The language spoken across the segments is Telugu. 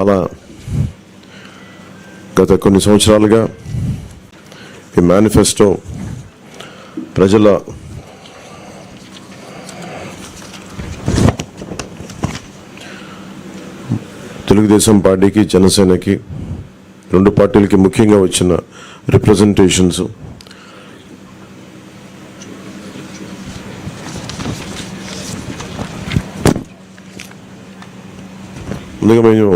అలా గత కొన్ని సంవత్సరాలుగా ఈ మేనిఫెస్టో ప్రజల తెలుగుదేశం పార్టీకి జనసేనకి రెండు పార్టీలకి ముఖ్యంగా వచ్చిన రిప్రజెంటేషన్స్ ముందుగా మేము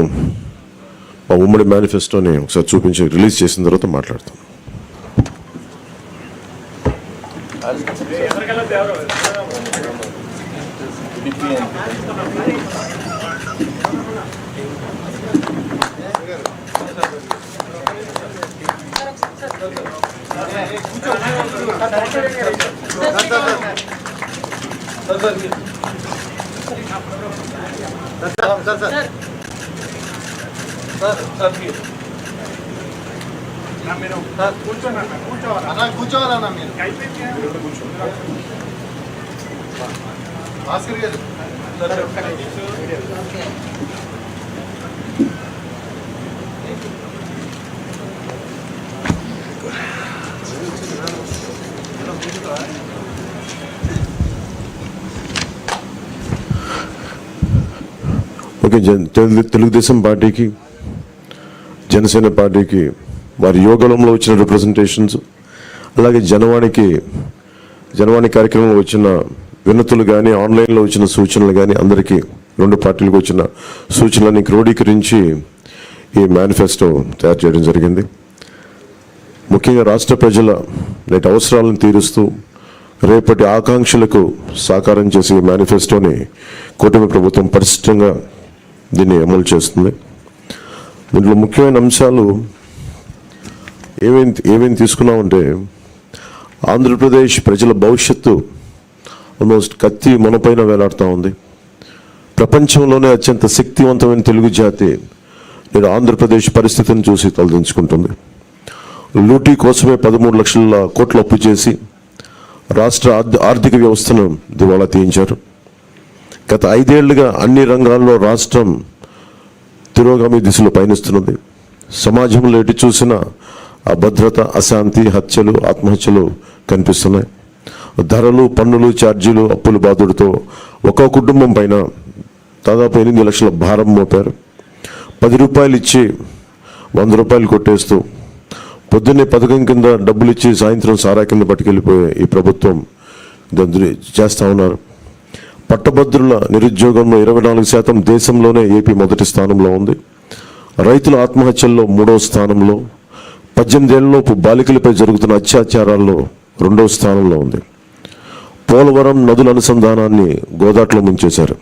మా ఉమ్మడి మేనిఫెస్టోని ఒకసారి చూపించి రిలీజ్ చేసిన తర్వాత మాట్లాడతాం. కూర్చోవాలన్నా మీరు భాస్కర్ గారు ఓకే. తెలుగుదేశం పార్టీకి జనసేన పార్టీకి వారి యోగంలో వచ్చిన రిప్రజెంటేషన్స్, అలాగే జనవాణి కార్యక్రమంలో వచ్చిన వినతులు కానీ, ఆన్లైన్లో వచ్చిన సూచనలు కానీ, అందరికీ రెండు పార్టీలకు వచ్చిన సూచనలని క్రోడీకరించి ఈ మేనిఫెస్టో తయారు చేయడం జరిగింది. ముఖ్యంగా రాష్ట్ర ప్రజల నేటి అవసరాలను తీరుస్తూ రేపటి ఆకాంక్షలకు సాకారం చేసే ఈ మేనిఫెస్టోని కూటమి ప్రభుత్వం పటిష్టంగా దీన్ని అమలు చేస్తుంది. దీంట్లో ముఖ్యమైన అంశాలు ఏమేమి తీసుకున్నామంటే, ఆంధ్రప్రదేశ్ ప్రజల భవిష్యత్తు ఆల్మోస్ట్ కత్తి మనపైన వేలాడుతూ ఉంది. ప్రపంచంలోనే అత్యంత శక్తివంతమైన తెలుగు జాతి నేను ఆంధ్రప్రదేశ్ పరిస్థితిని చూసి తలదించుకుంటుంది. లూటీ కోసమే 13 లక్షల కోట్లు అప్పు చేసి రాష్ట్ర ఆర్థిక వ్యవస్థను దివాళా తీయించారు. గత 5 ఏళ్లుగా అన్ని రంగాల్లో రాష్ట్రం తిరోగామి దిశలో పయనిస్తున్నది. సమాజంలో ఎటు చూసినా అభద్రత, అశాంతి, హత్యలు, ఆత్మహత్యలు కనిపిస్తున్నాయి. ధరలు, పన్నులు, ఛార్జీలు, అప్పుల బాధుడితో ఒక్కో కుటుంబం పైన దాదాపు 8 లక్షల భారం మోపారు. 10 రూపాయలు ఇచ్చి 100 రూపాయలు కొట్టేస్తూ పొద్దున్నే పథకం కింద డబ్బులు ఇచ్చి సాయంత్రం సారా కింద పట్టుకెళ్ళిపోయే ఈ ప్రభుత్వం చేస్తూ ఉన్నారు. పట్టభద్రుల నిరుద్యోగంలో 24% దేశంలోనే ఏపీ మొదటి స్థానంలో ఉంది. రైతుల ఆత్మహత్యల్లో 3వ స్థానంలో, 18 ఏళ్లలోపు బాలికలపై జరుగుతున్న అత్యాచారాల్లో 2వ స్థానంలో ఉంది. పోలవరం నదుల అనుసంధానాన్ని గోదాట్లో ముంచేశారు.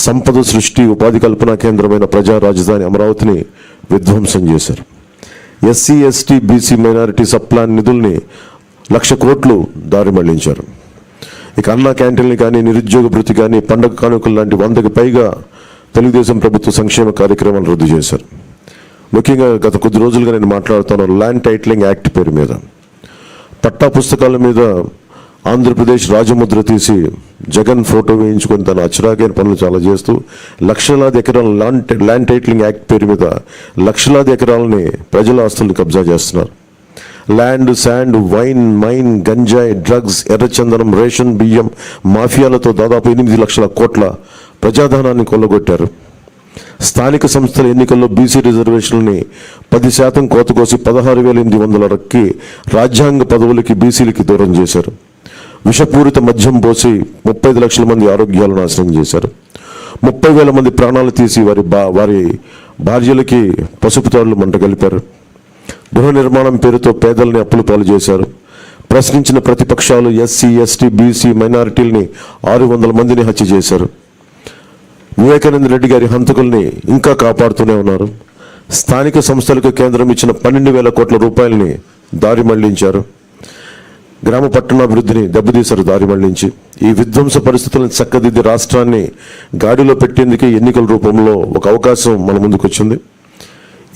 సంపద సృష్టి, ఉపాధి కల్పన కేంద్రమైన ప్రజా రాజధాని అమరావతిని విధ్వంసం చేశారు. SC, ST, BC, minority sub plan నిధుల్ని 1,00,000 కోట్లు దారి మళ్లించారు. ఇక అన్నా క్యాంటీన్లు కానీ, నిరుద్యోగ భృతి కానీ, పండగ కానుకలు లాంటి 100కి పైగా తెలుగుదేశం ప్రభుత్వ సంక్షేమ కార్యక్రమాలు రద్దు చేశారు. ముఖ్యంగా గత కొద్ది రోజులుగా నేను మాట్లాడుతాను ల్యాండ్ టైటిలింగ్ యాక్ట్ పేరు మీద. పట్టా పుస్తకాల మీద ఆంధ్రప్రదేశ్ రాజముద్ర తీసి జగన్ ఫోటో వేయించుకొని తన అచ్చరాగైన పనులు చాలా చేస్తూ లక్షలాది ఎకరాల ల్యాండ్ టైటిలింగ్ యాక్ట్ పేరు మీద లక్షలాది ఎకరాలని ప్రజల ఆస్తులను కబ్జా చేస్తున్నారు. ల్యాండ్, శాండ్, వైన్, మైన్, గంజాయి, డ్రగ్స్, ఎర్రచందనం, రేషన్ బియ్యం మాఫియాలతో దాదాపు 8 లక్షల కోట్ల ప్రజాధనాన్ని కొల్లగొట్టారు. స్థానిక సంస్థల ఎన్నికల్లో బీసీ రిజర్వేషన్లని 10% కోత కోసి 16,800 రక్కి రాజ్యాంగ పదవులకి బీసీలకి దూరం చేశారు. విషపూరిత మద్యం పోసి 35 లక్షల మంది ఆరోగ్యాలను నాశనం చేశారు. 30,000 మంది ప్రాణాలు తీసి వారి భార్యలకి పసుపు తాడులు మంట కలిపారు. గృహ నిర్మాణం పేరుతో పేదల్ని అప్పుల పాలు చేశారు. ప్రశ్నించిన ప్రతిపక్షాలు ఎస్సీ, ఎస్టీ, బీసీ, మైనారిటీలని 600 మందిని హత్య చేశారు. వివేకానంద రెడ్డి గారి హంతకుల్ని ఇంకా కాపాడుతూనే ఉన్నారు. స్థానిక సంస్థలకు కేంద్రం ఇచ్చిన 12,000 కోట్ల రూపాయలని దారి మళ్లించారు. గ్రామ పట్టణాభివృద్ధిని దెబ్బతీశారు దారి మళ్లించి. ఈ విధ్వంస పరిస్థితులను చక్కదిద్ది రాష్ట్రాన్ని గాడిలో పెట్టేందుకే ఎన్నికల రూపంలో ఒక అవకాశం మన ముందుకు వచ్చింది.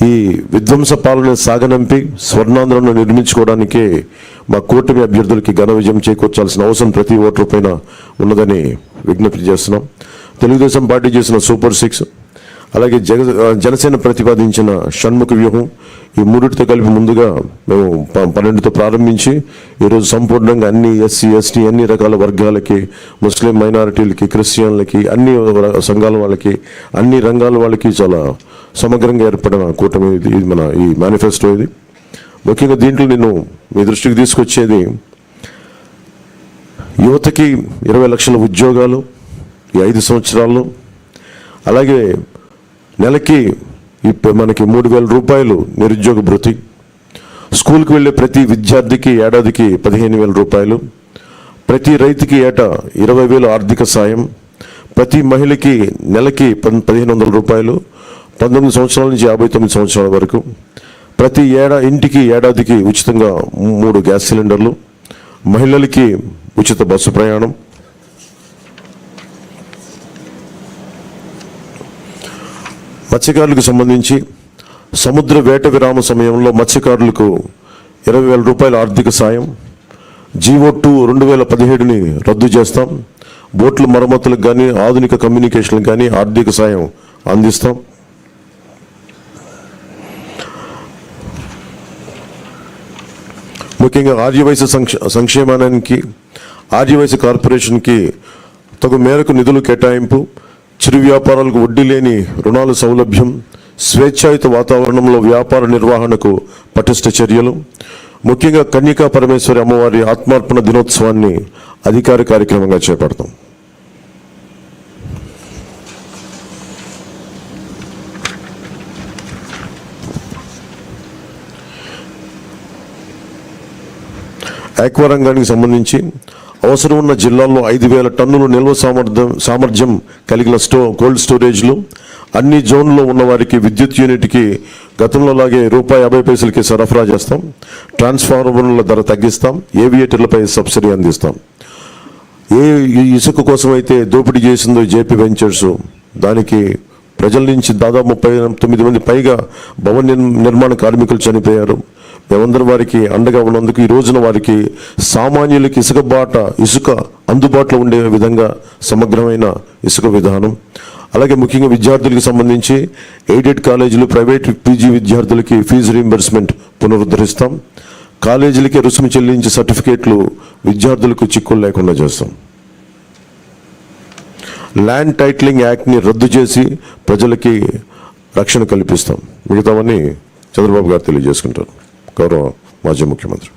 ఈ విధ్వంస పాలన సాగనంపి స్వర్ణాంధ్రను నిర్మించుకోవడానికే మా కూటమి అభ్యర్థులకి ఘన విజయం చేకూర్చాల్సిన అవసరం ప్రతి ఓటరు పైన ఉన్నదని విజ్ఞప్తి చేస్తున్నాం. తెలుగుదేశం పార్టీ చేసిన సూపర్ 6, అలాగే జనసేన ప్రతిపాదించిన షణ్ముఖ వ్యూహం, ఈ మూడిటితో కలిపి ముందుగా మేము 12తో ప్రారంభించి ఈరోజు సంపూర్ణంగా అన్ని ఎస్సీ ఎస్టీ అన్ని రకాల వర్గాలకి, ముస్లిం మైనారిటీలకి, క్రిస్టియన్లకి, అన్ని సంఘాల వాళ్ళకి, అన్ని రంగాల వాళ్ళకి చాలా సమగ్రంగా ఏర్పడిన కూటమి ఇది మన ఈ మేనిఫెస్టో. ఇది ముఖ్యంగా దీంట్లో నేను మీ దృష్టికి తీసుకొచ్చేది యువతకి 20 లక్షల ఉద్యోగాలు ఈ 5 సంవత్సరాల్లో, అలాగే నెలకి మనకి 3,000 రూపాయలు నిరుద్యోగ భృతి, స్కూల్కి వెళ్ళే ప్రతి విద్యార్థికి ఏడాదికి 15,000 రూపాయలు, ప్రతి రైతుకి ఏటా 20,000 ఆర్థిక సాయం, ప్రతి మహిళకి నెలకి 1,500 రూపాయలు 19 సంవత్సరాల నుంచి 59 సంవత్సరాల వరకు, ప్రతి ఇంటికి ఏడాదికి ఉచితంగా 3 గ్యాస్ సిలిండర్లు, మహిళలకి ఉచిత బస్సు ప్రయాణం, మత్స్యకారులకు సంబంధించి సముద్ర వేట విరామ సమయంలో మత్స్యకారులకు 20,000 రూపాయల ఆర్థిక సాయం, జీవో2 2017ని రద్దు చేస్తాం, బోట్ల మరమ్మతులకు కానీ ఆధునిక కమ్యూనికేషన్లకు కానీ ఆర్థిక సాయం అందిస్తాం. ముఖ్యంగా ఆర్యవైశ్య సంక్షేమానికి, ఆర్యవైశ్య కార్పొరేషన్కి తగు మేరకు నిధులు కేటాయింపు, చిరు వ్యాపారాలకు వడ్డీ లేని రుణాల సౌలభ్యం, స్వేచ్ఛాయుత వాతావరణంలో వ్యాపార నిర్వహణకు పటిష్ట చర్యలు, ముఖ్యంగా కన్యకా పరమేశ్వరి అమ్మవారి ఆత్మార్పణ దినోత్సవాన్ని అధికార కార్యక్రమంగా చేపడతాం. ఆక్వా రంగానికి సంబంధించి అవసరం ఉన్న జిల్లాల్లో 5,000 టన్నులు నిల్వ సామర్థ్యం కలిగిన కోల్డ్ స్టోరేజ్లు, అన్ని జోన్లో ఉన్న వారికి విద్యుత్ యూనిట్కి గతంలో లాగే ₹50 సరఫరా చేస్తాం, ట్రాన్స్ఫార్మర్ల ధర తగ్గిస్తాం, ఏవియేటర్లపై సబ్సిడీ అందిస్తాం. ఏ ఇసుక కోసం అయితే దోపిడీ చేసిందో జేపీ వెంచర్స్, దానికి ప్రజల నుంచి దాదాపు 39 మంది పైగా భవన నిర్మాణ కార్మికులు చనిపోయారు. మేమందరం వారికి అండగా ఉన్నందుకు ఈ రోజున వారికి సామాన్యులకి ఇసుక అందుబాటులో ఉండే విధంగా సమగ్రమైన ఇసుక విధానం, అలాగే ముఖ్యంగా విద్యార్థులకు సంబంధించి ఎయిడెడ్ కాలేజీలు, ప్రైవేట్ పీజీ విద్యార్థులకి ఫీజు రీయింబర్స్మెంట్ పునరుద్ధరిస్తాం, కాలేజీలకి రుసుము చెల్లించే సర్టిఫికేట్లు విద్యార్థులకు చిక్కులు లేకుండా చేస్తాం. ల్యాండ్ టైటిలింగ్ యాక్ట్ని రద్దు చేసి ప్రజలకి రక్షణ కల్పిస్తాం. మిగతావన్నీ చంద్రబాబు గారు తెలియజేసుకుంటారు, గౌరవ మాజీ ముఖ్యమంత్రి.